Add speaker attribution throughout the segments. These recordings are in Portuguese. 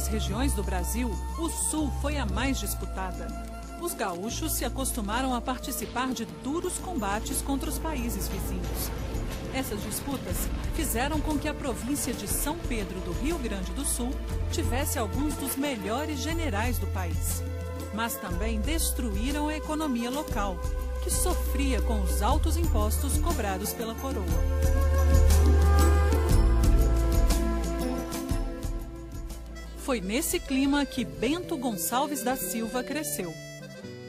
Speaker 1: das regiões do Brasil, o Sul foi a mais disputada. Os gaúchos se acostumaram a participar de duros combates contra os países vizinhos. Essas disputas fizeram com que a província de São Pedro do Rio Grande do Sul tivesse alguns dos melhores generais do país. Mas também destruíram a economia local, que sofria com os altos impostos cobrados pela coroa. Foi nesse clima que Bento Gonçalves da Silva cresceu.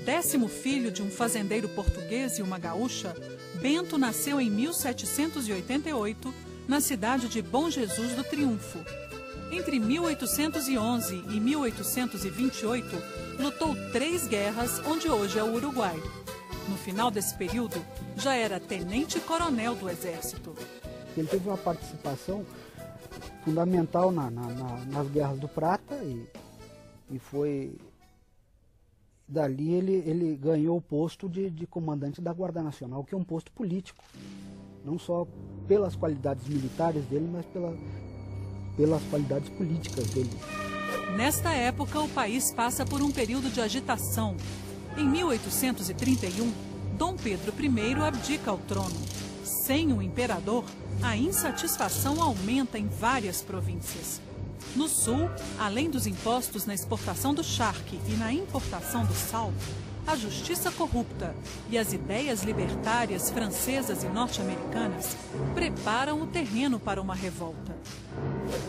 Speaker 1: 10º filho de um fazendeiro português e uma gaúcha, Bento nasceu em 1788, na cidade de Bom Jesus do Triunfo. Entre 1811 e 1828, lutou 3 guerras, onde hoje é o Uruguai. No final desse período, já era tenente-coronel do Exército.
Speaker 2: Ele teve uma participação fundamental nas Guerras do Prata e foi... Dali ele ganhou o posto de comandante da Guarda Nacional, que é um posto político. Não só pelas qualidades militares dele, mas pelas qualidades políticas dele.
Speaker 1: Nesta época, o país passa por um período de agitação. Em 1831, Dom Pedro I abdica ao trono. Sem o imperador, a insatisfação aumenta em várias províncias. No sul, além dos impostos na exportação do charque e na importação do sal, a justiça corrupta e as ideias libertárias francesas e norte-americanas preparam o terreno para uma revolta.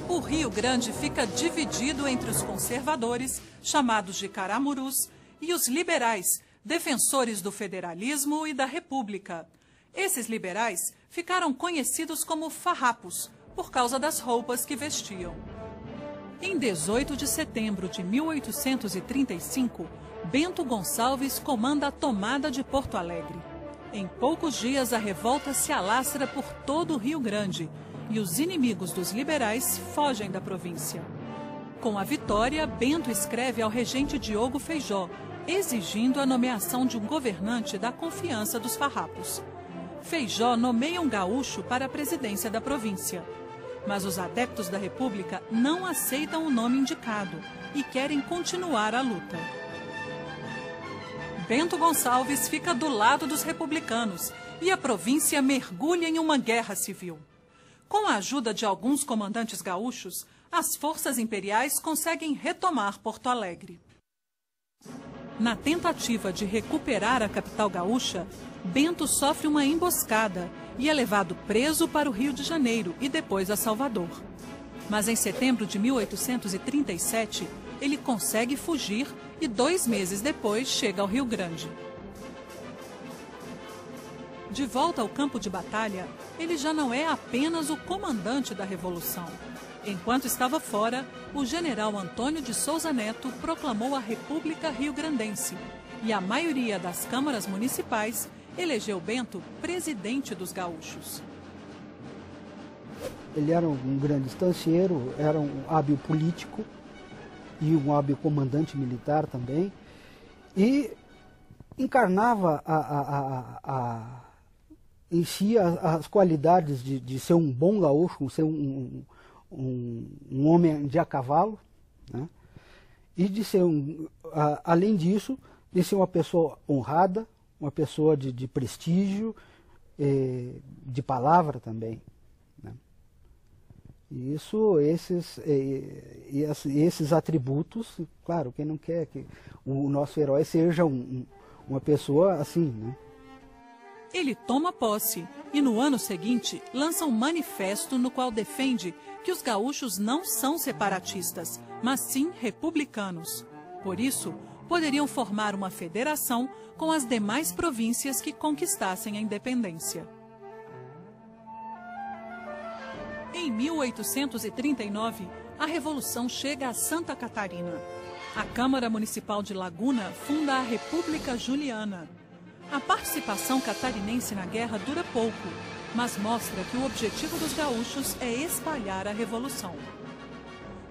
Speaker 1: O Rio Grande fica dividido entre os conservadores, chamados de caramurus, e os liberais, defensores do federalismo e da república. Esses liberais ficaram conhecidos como farrapos, por causa das roupas que vestiam. Em 18 de setembro de 1835, Bento Gonçalves comanda a tomada de Porto Alegre. Em poucos dias, a revolta se alastra por todo o Rio Grande e os inimigos dos liberais fogem da província. Com a vitória, Bento escreve ao regente Diogo Feijó, exigindo a nomeação de um governante da confiança dos farrapos. Feijó nomeia um gaúcho para a presidência da província. Mas os adeptos da República não aceitam o nome indicado e querem continuar a luta. Bento Gonçalves fica do lado dos republicanos e a província mergulha em uma guerra civil. Com a ajuda de alguns comandantes gaúchos, as forças imperiais conseguem retomar Porto Alegre. Na tentativa de recuperar a capital gaúcha, Bento sofre uma emboscada e é levado preso para o Rio de Janeiro e depois a Salvador. Mas em setembro de 1837, ele consegue fugir e 2 meses depois chega ao Rio Grande. De volta ao campo de batalha, ele já não é apenas o comandante da Revolução. Enquanto estava fora, o general Antônio de Souza Neto proclamou a República Rio-Grandense e a maioria das câmaras municipais elegeu Bento presidente dos gaúchos.
Speaker 2: Ele era um grande estancieiro, era um hábil político e um hábil comandante militar também, e encarnava em si as qualidades de ser um bom gaúcho, ser um homem de a cavalo, né? E de ser, além disso, de ser uma pessoa honrada, uma pessoa de prestígio, de palavra também, né? E esses atributos, claro, quem não quer que o nosso herói seja uma pessoa assim, né?
Speaker 1: Ele toma posse e no ano seguinte lança um manifesto no qual defende que os gaúchos não são separatistas, mas sim republicanos. Por isso, poderiam formar uma federação com as demais províncias que conquistassem a independência. Em 1839, a Revolução chega a Santa Catarina. A Câmara Municipal de Laguna funda a República Juliana. A participação catarinense na guerra dura pouco, mas mostra que o objetivo dos gaúchos é espalhar a Revolução.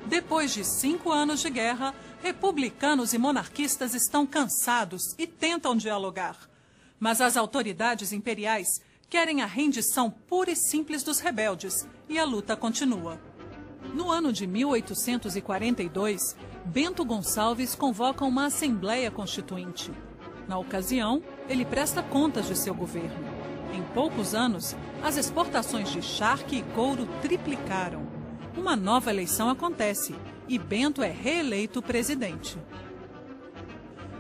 Speaker 1: Depois de 5 anos de guerra, republicanos e monarquistas estão cansados e tentam dialogar. Mas as autoridades imperiais querem a rendição pura e simples dos rebeldes e a luta continua. No ano de 1842, Bento Gonçalves convoca uma Assembleia Constituinte. Na ocasião, ele presta contas de seu governo. Em poucos anos, as exportações de charque e couro triplicaram. Uma nova eleição acontece e Bento é reeleito presidente.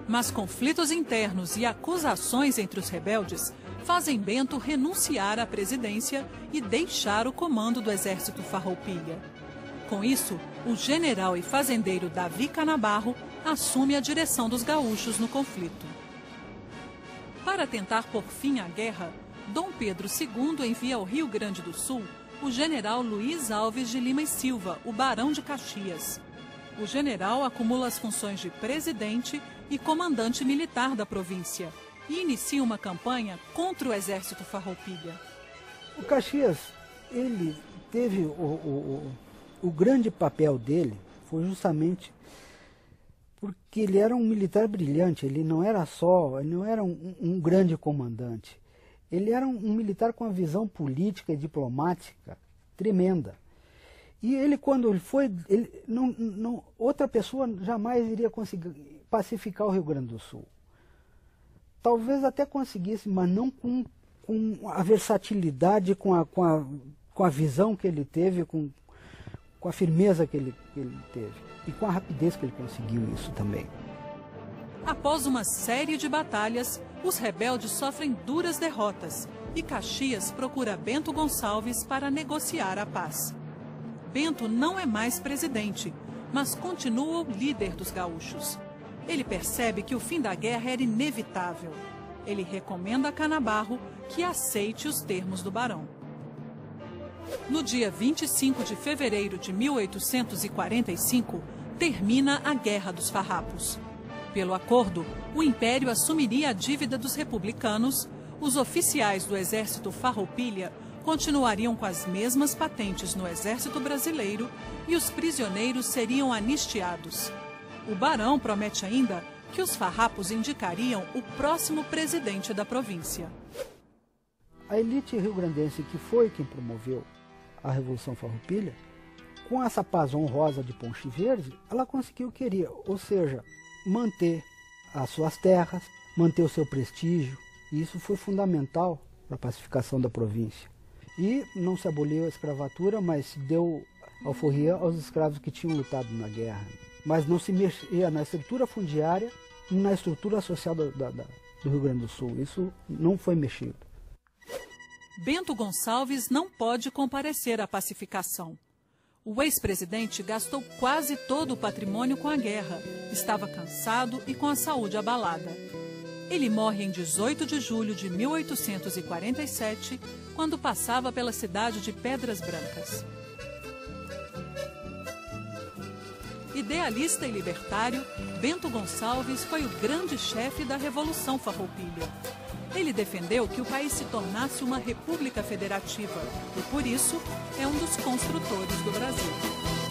Speaker 1: Mas conflitos internos e acusações entre os rebeldes fazem Bento renunciar à presidência e deixar o comando do exército Farroupilha. Com isso, o general e fazendeiro Davi Canabarro assume a direção dos gaúchos no conflito. Para tentar pôr fim à guerra, Dom Pedro II envia ao Rio Grande do Sul o general Luiz Alves de Lima e Silva, o Barão de Caxias. O general acumula as funções de presidente e comandante militar da província e inicia uma campanha contra o exército Farroupilha.
Speaker 2: O Caxias, ele teve o grande papel dele foi justamente porque ele era um militar brilhante, ele não era um grande comandante. Ele era um militar com uma visão política e diplomática tremenda. E ele, quando ele foi, outra pessoa jamais iria conseguir pacificar o Rio Grande do Sul. Talvez até conseguisse, mas não com a versatilidade, com a visão que ele teve, com a firmeza que ele teve e com a rapidez que ele conseguiu isso também.
Speaker 1: Após uma série de batalhas, os rebeldes sofrem duras derrotas e Caxias procura Bento Gonçalves para negociar a paz. Bento não é mais presidente, mas continua o líder dos gaúchos. Ele percebe que o fim da guerra era inevitável. Ele recomenda a Canabarro que aceite os termos do barão. No dia 25 de fevereiro de 1845, termina a Guerra dos Farrapos. Pelo acordo, o Império assumiria a dívida dos republicanos, os oficiais do exército Farroupilha continuariam com as mesmas patentes no exército brasileiro e os prisioneiros seriam anistiados. O barão promete ainda que os farrapos indicariam o próximo presidente da província.
Speaker 2: A elite rio-grandense, que foi quem promoveu a Revolução Farroupilha, com essa paz honrosa de Ponche Verde, ela conseguiu o que queria, ou seja, manter as suas terras, manter o seu prestígio, e isso foi fundamental para a pacificação da província. E não se aboliu a escravatura, mas se deu alforria aos escravos que tinham lutado na guerra. Mas não se mexia na estrutura fundiária e na estrutura social do Rio Grande do Sul. Isso não foi mexido.
Speaker 1: Bento Gonçalves não pode comparecer à pacificação. O ex-presidente gastou quase todo o patrimônio com a guerra, estava cansado e com a saúde abalada. Ele morre em 18 de julho de 1847, quando passava pela cidade de Pedras Brancas. Idealista e libertário, Bento Gonçalves foi o grande chefe da Revolução Farroupilha. Ele defendeu que o país se tornasse uma república federativa e, por isso, é um dos construtores do Brasil.